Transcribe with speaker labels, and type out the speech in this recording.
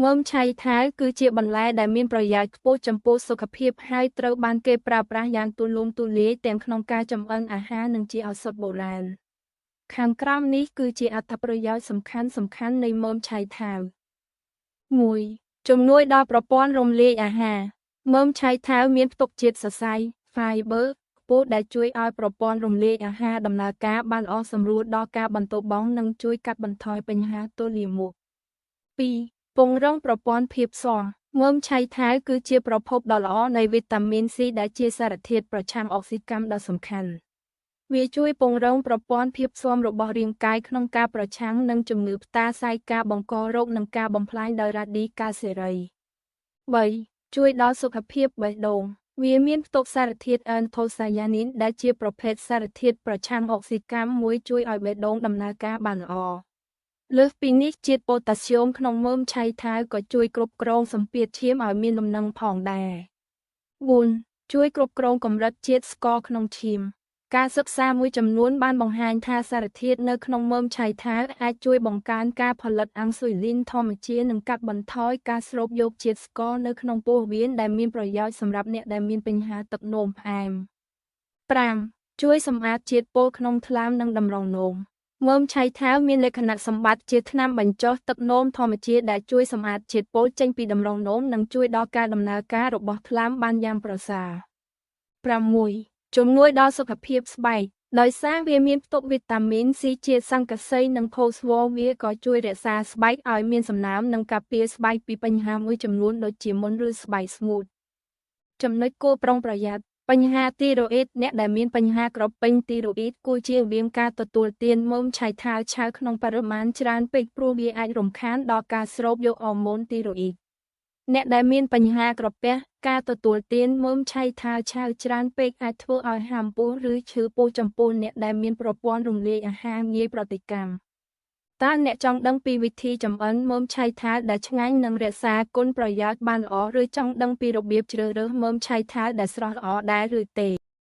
Speaker 1: មើមឆៃថាវគឺជាបន្លែដែលមានប្រយោជន៍ខ្ពស់ចំពោះសុខភាពហើយត្រូវបានគេប្រើប្រាស់យ៉ាងទូលំទូលាយទាំងក្នុងការចម្អិនអាហារនិងជាឱសថបុរាណខាងក្រោមនេះគឺជាអត្ថប្រយោជន៍សំខាន់នៃមើមឆៃថាវ 1. ជំនួយដល់ប្រព័ន្ធរំលាយអាហារមើមឆៃថាវមានផ្ទុកជាតិសរសៃ fiber ខ្ពស់ដែលជួយឲ្យប្រព័ន្ធរំលាយអាហារដំណើរការបានល្អសម្រួលដល់ការបន្ទោបង់និងជួយកាត់បន្ថយបញ្ហាទល់លាមក 2. ពង្រឹងប្រព័ន្ធភាពស៊ាំមើមឆៃថាវគឺជាប្រភពដ៏ល្អនៃវីតាមីន C ដែលជាសារធាតុប្រឆាំងអុកស៊ីកម្មដ៏សំខាន់វាជួយពង្រឹងប្រព័ន្ធភាពស៊ាំរបស់រាងកាយក្នុងការប្រឆាំងនឹងជំងឺផ្តាសាយការបង្ករោគនិងការបំផ្លាញដោយរ៉ាឌីកាល់សេរី 3. ជួយដល់សុខភាពបេះដូងវាមានផ្ទុកសារធាតុអែនថូសាយ៉ានីនដែលជាប្រភេទសារធាតុប្រឆាំងអុកស៊ីកម្មមួយជួយឲ្យបេះដូងដំណើរការបានល្អលើសពីនេះជាតិប៉ូតាស្យូមក្នុងមើមឆៃថាវក៏ជួយគ្រប់គ្រងសម្ពាធឈាមឲ្យមានលំនឹងផងដែរ 4. ជួយគ្រប់គ្រងកម្រិតជាតិស្ករក្នុងឈាមការសិក្សាមួយចំនួនបានបង្ហាញថាសារធាតុនៅក្នុងមើមឆៃថាវអាចជួយបង្កើនការផលិតអាំងស៊ុយលីនធម្មជាតិនិងកាត់បន្ថយការស្រូបយកជាតិស្ករនៅក្នុងពោះវៀនដែលមានប្រយោជន៍សម្រាប់អ្នកដែលមានបញ្ហាទឹកនោមផ្អែម 5. ជួយសម្អាតជាតិពុលក្នុងថ្លើមនិងតម្រងនោមមើមឆៃថាវមានលក្ខណៈសម្បត្តិជាថ្នាំបញ្ចុះទឹកនោមធម្មជាតិដែលជួយសម្អាតជាតិពុលចេញពីតម្រងនោមនិងជួយដល់ការដំណើរការរបស់ថ្លើមបានយ៉ាងប្រសើរ 6. ជំនួយដល់សុខភាពស្បែកដោយសារវាមានផ្ទុកវីតាមីន C ជាតិសង្កសីនិងផូស្វ័រវាក៏ជួយរក្សាស្បែកឲ្យមានសំណើមនិងការពារស្បែកពីបញ្ហាមួយចំនួនដូចជាមុនឬស្បែកស្ងួតចំណុចគួរប្រុងប្រយ័ត្នបញ្ហាទីរ៉ូអ៊ីតអ្នកដែលមានបញ្ហាក្រពេញទីរ៉ូអ៊ីតគួរជៀសវាងការទទួលទានមើមឆៃថាវឆៅក្នុងបរិមាណច្រើនពេកព្រោះវាអាចរំខានដល់ការស្រូបយកហូម៉ូនទីរ៉ូអ៊ីតអ្នកដែលមានបញ្ហាក្រពះការទទួលទានមើមឆៃថាវឆៅច្រើនពេកអាចធ្វើឲ្យហាមពោះឬឈឺពោះចំពោះអ្នកដែលមានប្រព័ន្ធរំលាយអាហារងាយប្រតិកម្មតើអ្នកចង់ដឹងពីវិធីចម្អិនមើមឆៃថាវដែលឆ្ងាញ់និងរក្សាគុណប្រយោជន៍បានល្អឬចង់ដឹងពីរបៀបជ្រើសរើសមើមឆៃថាវដែលស្រស់ល្អដែរឬទេ